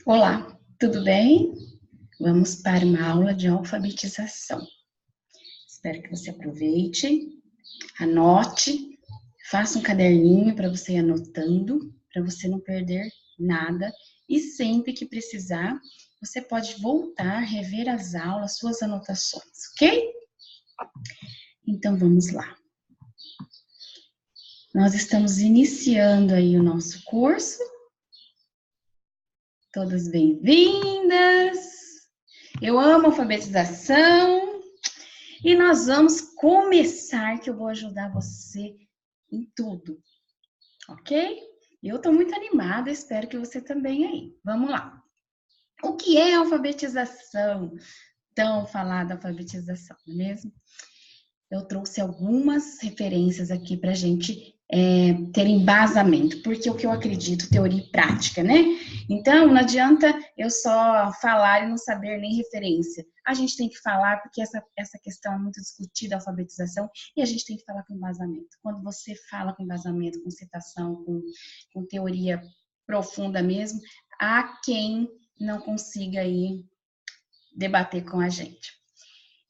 Olá, tudo bem? Vamos para uma aula de alfabetização. Espero que você aproveite, anote, faça um caderninho para você ir anotando, para você não perder nada. E sempre que precisar, você pode voltar, rever as aulas, suas anotações, ok? Então vamos lá. Nós estamos iniciando aí o nosso curso. Todas bem-vindas! Eu amo alfabetização. E nós vamos começar, que eu vou ajudar você em tudo, ok? Eu estou muito animada, espero que você também aí. Vamos lá. O que é alfabetização? Tão falada alfabetização, não é mesmo? Eu trouxe algumas referências aqui para a gente ter embasamento, porque o que eu acredito, teoria e prática, né? Então, não adianta eu só falar e não saber nem referência. A gente tem que falar, porque essa questão é muito discutida, a alfabetização, e a gente tem que falar com embasamento. Quando você fala com embasamento, com citação, com teoria profunda mesmo, há quem não consiga aí debater com a gente.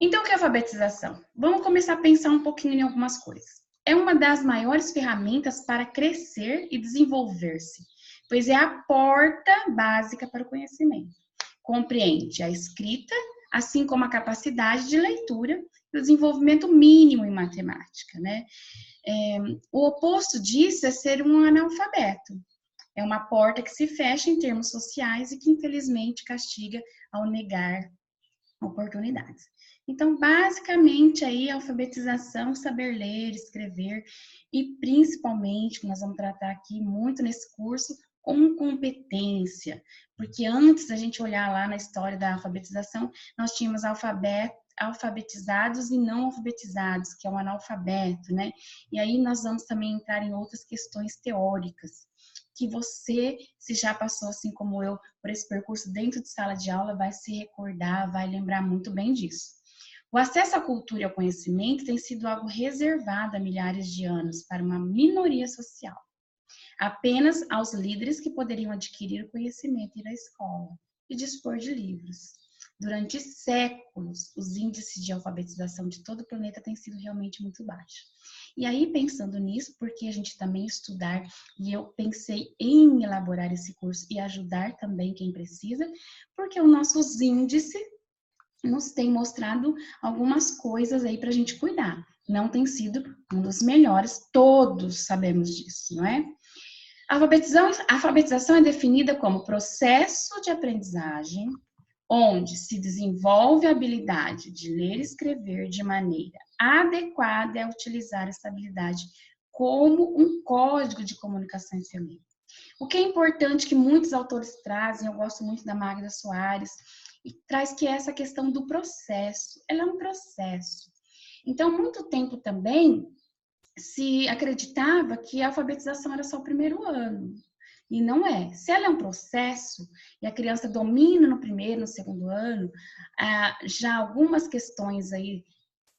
Então, o que é alfabetização? Vamos começar a pensar um pouquinho em algumas coisas. É uma das maiores ferramentas para crescer e desenvolver-se, pois é a porta básica para o conhecimento. Compreende a escrita, assim como a capacidade de leitura e o desenvolvimento mínimo em matemática, né? O oposto disso é ser um analfabeto. É uma porta que se fecha em termos sociais e que, infelizmente, castiga ao negar oportunidades. Então, basicamente, aí, a alfabetização, saber ler, escrever e, principalmente, que nós vamos tratar aqui muito nesse curso, com competência. Porque antes da gente olhar lá na história da alfabetização, nós tínhamos alfabetizados e não alfabetizados, que é o analfabeto, né? E aí nós vamos também entrar em outras questões teóricas, que você, se já passou assim como eu, por esse percurso dentro de sala de aula, vai se recordar, vai lembrar muito bem disso. O acesso à cultura e ao conhecimento tem sido algo reservado há milhares de anos para uma minoria social. Apenas aos líderes que poderiam adquirir o conhecimento e ir à escola e dispor de livros. Durante séculos, os índices de alfabetização de todo o planeta têm sido realmente muito baixos. E aí, pensando nisso, porque a gente também estudar, e eu pensei em elaborar esse curso e ajudar também quem precisa, porque os nossos índices nos têm mostrado algumas coisas aí para a gente cuidar. Não tem sido um dos melhores, todos sabemos disso, não é? A alfabetização é definida como processo de aprendizagem onde se desenvolve a habilidade de ler e escrever de maneira adequada a utilizar essa habilidade como um código de comunicação efêmera. O que é importante que muitos autores trazem, eu gosto muito da Magda Soares, e traz que é essa questão do processo. Ela é um processo. Então, muito tempo também se acreditava que a alfabetização era só o primeiro ano. E não é. Se ela é um processo e a criança domina no primeiro, no segundo ano, já algumas questões aí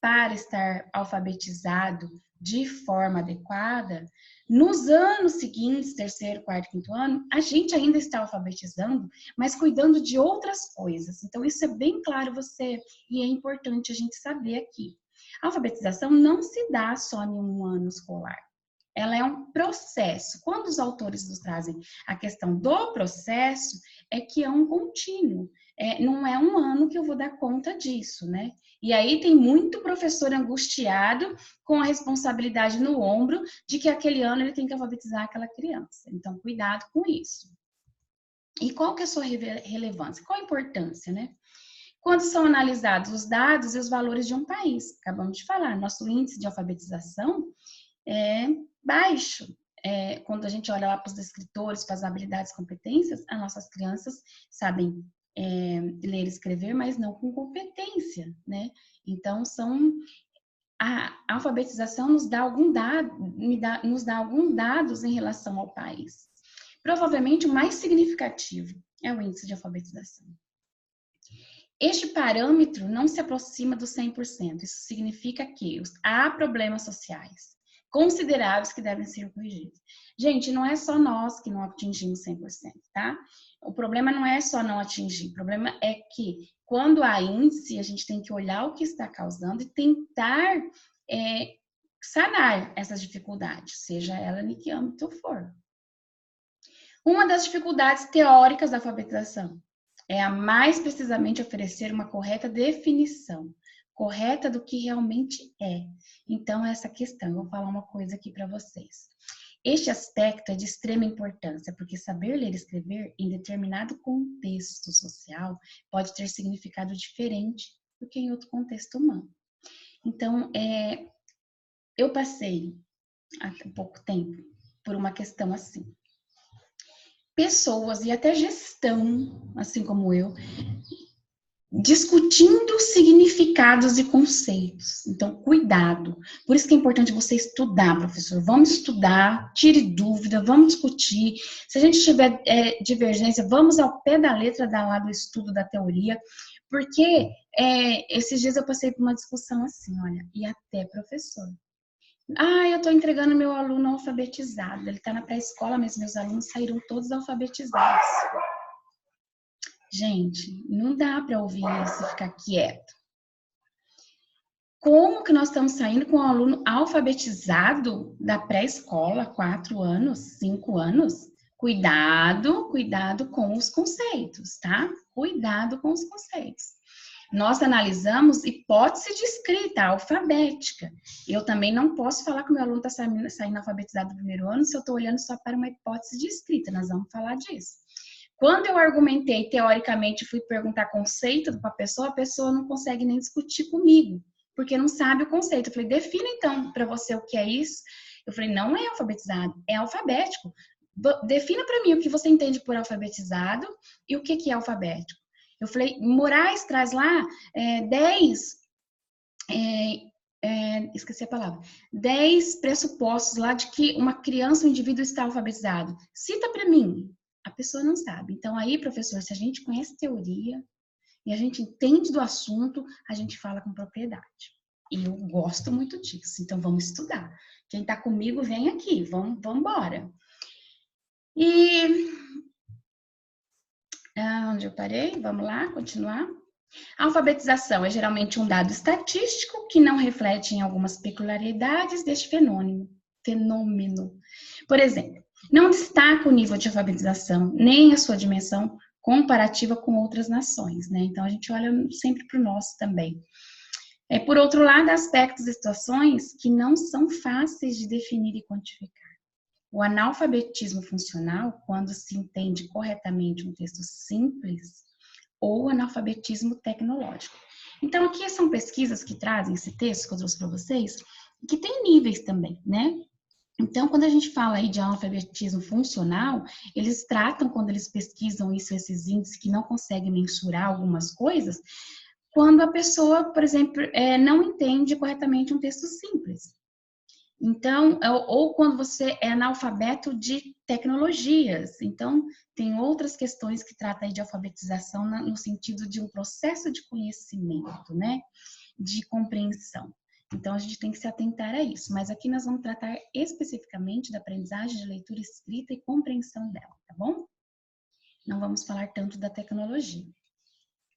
para estar alfabetizado de forma adequada, nos anos seguintes, terceiro, quarto, quinto ano, a gente ainda está alfabetizando, mas cuidando de outras coisas. Então, isso é bem claro você, e é importante a gente saber aqui. A alfabetização não se dá só em um ano escolar. Ela é um processo. Quando os autores nos trazem a questão do processo, é que é um contínuo. Não é um ano que eu vou dar conta disso, né? E aí tem muito professor angustiado com a responsabilidade no ombro de que aquele ano ele tem que alfabetizar aquela criança. Então, cuidado com isso. E qual que é a sua relevância? Qual a importância, né? Quando são analisados os dados e os valores de um país. Acabamos de falar, nosso índice de alfabetização é baixo. Quando a gente olha lá para os escritores, para as habilidades e competências, as nossas crianças sabem ler e escrever, mas não com competência, né? Então, a alfabetização nos dá alguns dados em relação ao país. Provavelmente o mais significativo é o índice de alfabetização. Este parâmetro não se aproxima do 100%. Isso significa que há problemas sociais, consideráveis que devem ser corrigidos. Gente, não é só nós que não atingimos 100%, tá? O problema não é só não atingir, o problema é que quando há índice, a gente tem que olhar o que está causando e tentar sanar essas dificuldades, seja ela em que âmbito for. Uma das dificuldades teóricas da alfabetização é a mais precisamente oferecer uma correta definição, correta do que realmente é. Então, essa questão, eu vou falar uma coisa aqui para vocês. Este aspecto é de extrema importância, porque saber ler e escrever em determinado contexto social pode ter significado diferente do que em outro contexto humano. Então, eu passei há pouco tempo por uma questão assim. Pessoas e até gestão, assim como eu, discutindo significados e conceitos. Então, cuidado. Por isso que é importante você estudar, professor. Vamos estudar, tire dúvida, vamos discutir. Se a gente tiver divergência, vamos ao pé da letra lá do estudo da teoria, porque esses dias eu passei por uma discussão assim, olha, e até professor. Eu estou entregando meu aluno alfabetizado. Ele está na pré-escola, mas meus alunos saíram todos alfabetizados. Gente, não dá para ouvir isso e ficar quieto. Como que nós estamos saindo com um aluno alfabetizado da pré-escola, 4 anos, 5 anos? Cuidado com os conceitos, tá? Cuidado com os conceitos. Nós analisamos hipótese de escrita alfabética. Eu também não posso falar que o meu aluno está saindo alfabetizado do primeiro ano se eu estou olhando só para uma hipótese de escrita. Nós vamos falar disso. Quando eu argumentei teoricamente, fui perguntar conceito para a pessoa não consegue nem discutir comigo, porque não sabe o conceito. Eu falei, defina então para você o que é isso. Eu falei, não é alfabetizado, é alfabético. Defina para mim o que você entende por alfabetizado e o que é alfabético. Eu falei, Moraes traz lá 10, esqueci a palavra, 10 pressupostos lá de que uma criança, um indivíduo está alfabetizado. Cita para mim. A pessoa não sabe. Então aí, professor, se a gente conhece teoria e a gente entende do assunto, a gente fala com propriedade. E eu gosto muito disso. Então vamos estudar. Quem está comigo, vem aqui. Vamos embora. E onde eu parei? Vamos lá, continuar. A alfabetização é geralmente um dado estatístico que não reflete em algumas peculiaridades deste fenômeno. Por exemplo, não destaca o nível de alfabetização, nem a sua dimensão comparativa com outras nações, né? Então, a gente olha sempre para o nosso também. Por outro lado, há aspectos e situações que não são fáceis de definir e quantificar. O analfabetismo funcional, quando se entende corretamente um texto simples, ou analfabetismo tecnológico. Então, aqui são pesquisas que trazem esse texto que eu trouxe para vocês, que tem níveis também, né? Então, quando a gente fala aí de analfabetismo funcional, eles tratam, quando eles pesquisam isso, esses índices que não conseguem mensurar algumas coisas, quando a pessoa, por exemplo, não entende corretamente um texto simples. Então, ou quando você é analfabeto de tecnologias. Então, tem outras questões que tratam aí de alfabetização no sentido de um processo de conhecimento, né? De compreensão. Então, a gente tem que se atentar a isso. Mas aqui nós vamos tratar especificamente da aprendizagem de leitura, escrita e compreensão dela, tá bom? Não vamos falar tanto da tecnologia.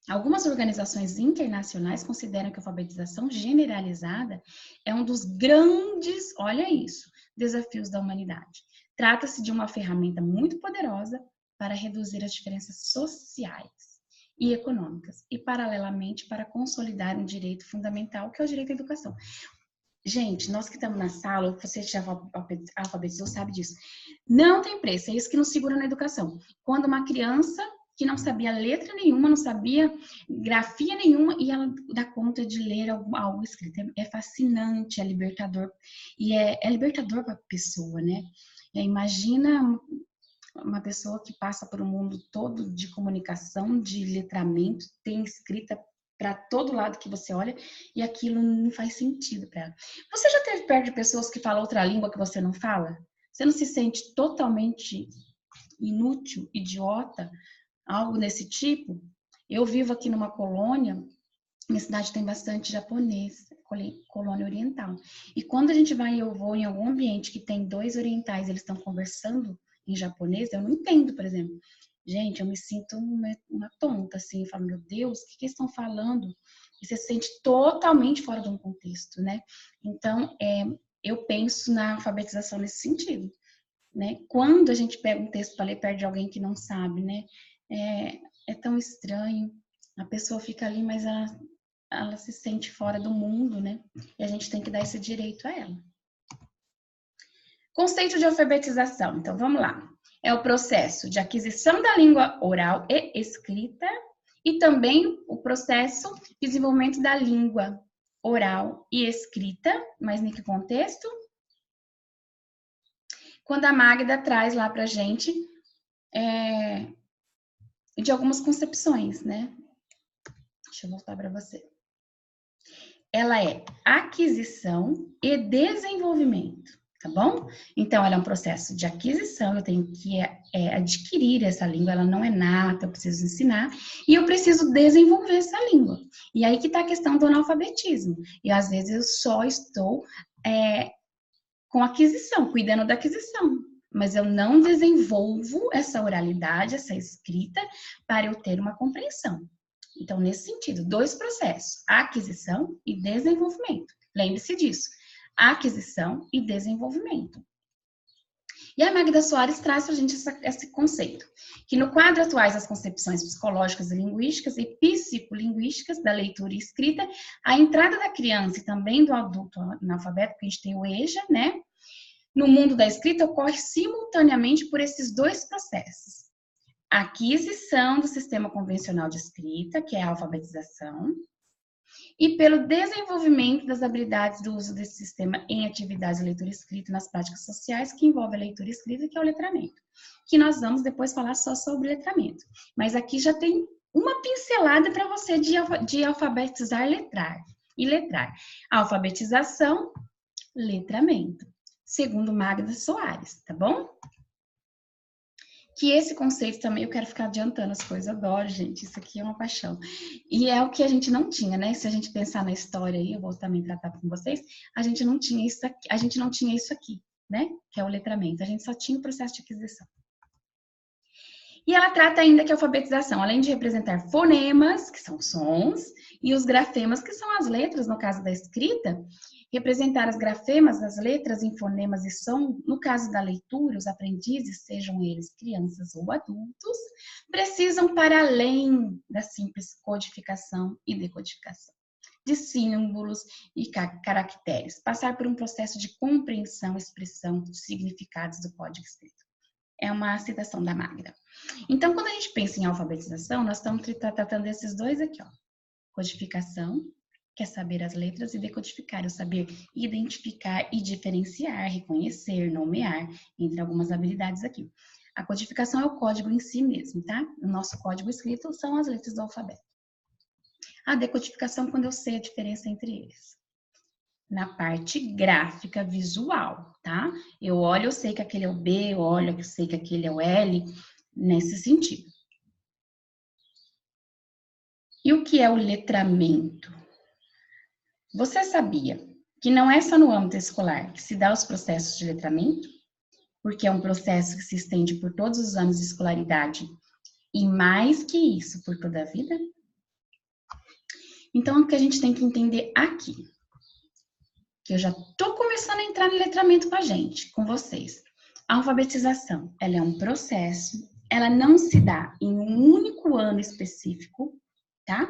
Algumas organizações internacionais consideram que a alfabetização generalizada é um dos grandes, olha isso, desafios da humanidade. Trata-se de uma ferramenta muito poderosa para reduzir as diferenças sociais e econômicas e, paralelamente, para consolidar um direito fundamental, que é o direito à educação. Gente, nós que estamos na sala, você já alfabetizou, sabe disso. Não tem preço, é isso que nos segura na educação. Quando uma criança que não sabia letra nenhuma, não sabia grafia nenhuma, e ela dá conta de ler algo escrito. É fascinante, é libertador. E é libertador para a pessoa, né? Imagina uma pessoa que passa por um mundo todo de comunicação, de letramento, tem escrita para todo lado que você olha, e aquilo não faz sentido para ela. Você já esteve perto de pessoas que falam outra língua que você não fala? Você não se sente totalmente inútil, idiota? Algo desse tipo. Eu vivo aqui numa colônia Minha cidade tem bastante japonês, colônia oriental. E quando a gente vai, eu vou em algum ambiente que tem dois orientais, eles estão conversando em japonês, eu não entendo, por exemplo. Gente, eu me sinto uma tonta, assim, eu falo, meu Deus, o que eles estão falando? E você se sente totalmente fora de um contexto, né? Então, eu penso na alfabetização nesse sentido, né? Quando a gente pega um texto para ler perto de alguém que não sabe, né? É tão estranho, a pessoa fica ali, mas ela se sente fora do mundo, né? E a gente tem que dar esse direito a ela. Conceito de alfabetização. Então, vamos lá. É o processo de aquisição da língua oral e escrita e também o processo de desenvolvimento da língua oral e escrita, mas em que contexto? Quando a Magda traz lá pra gente de algumas concepções, né? Deixa eu voltar para você. Ela é aquisição e desenvolvimento, tá bom? Então, ela é um processo de aquisição, eu tenho que adquirir essa língua, ela não é nata, eu preciso ensinar, e eu preciso desenvolver essa língua. E aí que tá a questão do analfabetismo. E às vezes eu só estou com aquisição, cuidando da aquisição, mas eu não desenvolvo essa oralidade, essa escrita, para eu ter uma compreensão. Então, nesse sentido, dois processos, aquisição e desenvolvimento. Lembre-se disso, aquisição e desenvolvimento. E a Magda Soares traz para a gente esse conceito, que no quadro atuais das concepções psicológicas e linguísticas e psicolinguísticas da leitura e escrita, a entrada da criança e também do adulto analfabeto, porque a gente tem o EJA, né? No mundo da escrita ocorre simultaneamente por esses dois processos. A aquisição do sistema convencional de escrita, que é a alfabetização, e pelo desenvolvimento das habilidades do uso desse sistema em atividades de leitura e escrita nas práticas sociais, que envolve a leitura e escrita, que é o letramento. Que nós vamos depois falar só sobre letramento. Mas aqui já tem uma pincelada para você de alfabetizar e letrar. Alfabetização, letramento. Segundo Magda Soares, tá bom? Que esse conceito também, eu quero ficar adiantando as coisas, adoro, gente, isso aqui é uma paixão. E é o que a gente não tinha, né? Se a gente pensar na história aí, eu vou também tratar com vocês, a gente não tinha isso aqui, né? Que é o letramento, a gente só tinha o processo de aquisição. E ela trata ainda que a alfabetização, além de representar fonemas, que são sons, e os grafemas, que são as letras, no caso da escrita, representar as grafemas, as letras em fonemas e som, no caso da leitura, os aprendizes, sejam eles crianças ou adultos, precisam para além da simples codificação e decodificação de símbolos e caracteres, passar por um processo de compreensão, expressão dos significados do código escrito. É uma citação da Magda. Então, quando a gente pensa em alfabetização, nós estamos tratando desses dois aqui, ó. Codificação, que é saber as letras, e decodificar, é saber identificar e diferenciar, reconhecer, nomear, entre algumas habilidades aqui. A codificação é o código em si mesmo, tá? O nosso código escrito são as letras do alfabeto. A decodificação, quando eu sei a diferença entre eles. Na parte gráfica visual, tá? Eu olho, eu sei que aquele é o B, eu olho, eu sei que aquele é o L, nesse sentido. E o que é o letramento? Você sabia que não é só no âmbito escolar que se dá os processos de letramento? Porque é um processo que se estende por todos os anos de escolaridade e mais que isso, por toda a vida? Então, o que a gente tem que entender aqui, que eu já tô começando a entrar no letramento com a gente, com vocês. A alfabetização, ela é um processo, ela não se dá em um único ano específico, tá?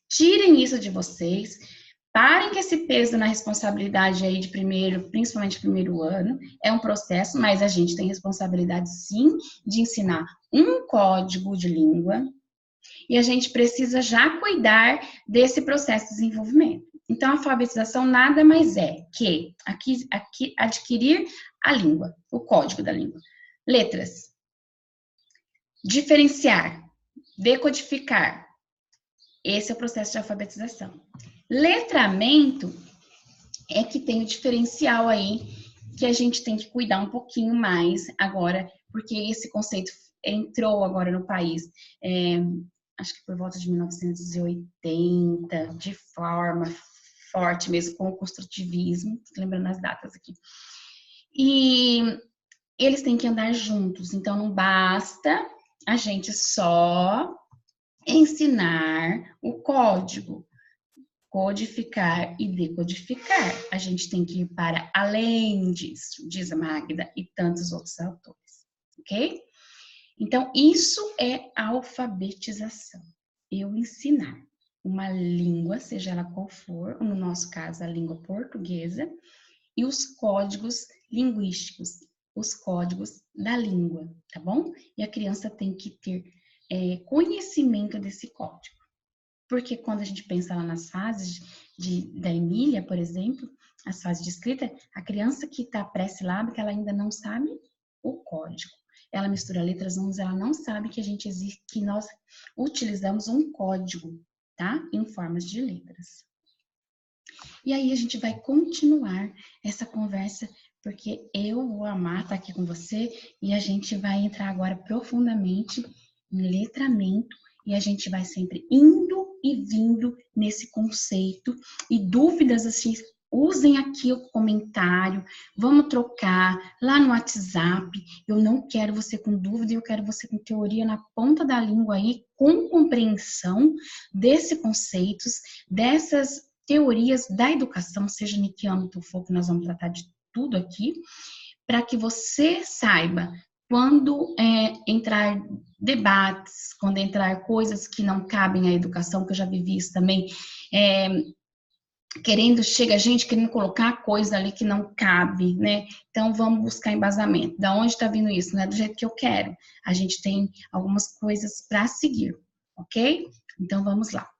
Tirem isso de vocês, parem com esse peso na responsabilidade aí de primeiro, principalmente primeiro ano, é um processo, mas a gente tem responsabilidade sim de ensinar um código de língua e a gente precisa já cuidar desse processo de desenvolvimento. Então, a alfabetização nada mais é que adquirir a língua, o código da língua. Letras. Diferenciar. Decodificar. Esse é o processo de alfabetização. Letramento é que tem o diferencial aí que a gente tem que cuidar um pouquinho mais agora, porque esse conceito entrou agora no país acho que por volta de 1980, de forma forte mesmo, com o construtivismo, lembrando as datas aqui. E eles têm que andar juntos, então não basta a gente só ensinar o código, codificar e decodificar. A gente tem que ir para além disso, diz a Magda e tantos outros autores, ok? Então, isso é alfabetização. Eu ensinar uma língua, seja ela qual for, no nosso caso, a língua portuguesa, e os códigos linguísticos, os códigos da língua, tá bom? E a criança tem que ter conhecimento desse código. Porque quando a gente pensa lá nas fases da Emília, por exemplo, as fases de escrita, a criança que está pré-silábica, ela ainda não sabe o código. Ela mistura letras, números, ela não sabe que nós utilizamos um código, tá? Em formas de letras. E aí a gente vai continuar essa conversa, porque eu vou amar estar aqui com você e a gente vai entrar agora profundamente em letramento e a gente vai sempre indo e vindo nesse conceito e dúvidas assim, usem aqui o comentário, vamos trocar lá no WhatsApp. Eu não quero você com dúvida, eu quero você com teoria na ponta da língua aí, com compreensão desses conceitos, dessas teorias da educação, seja em que âmbito for, que nós vamos tratar de tudo aqui, para que você saiba quando entrar debates, quando entrar coisas que não cabem à educação, que eu já vivi isso também, chega gente querendo colocar coisa ali que não cabe, né? Então, vamos buscar embasamento. Da onde está vindo isso? Não é do jeito que eu quero. A gente tem algumas coisas para seguir, ok? Então, vamos lá.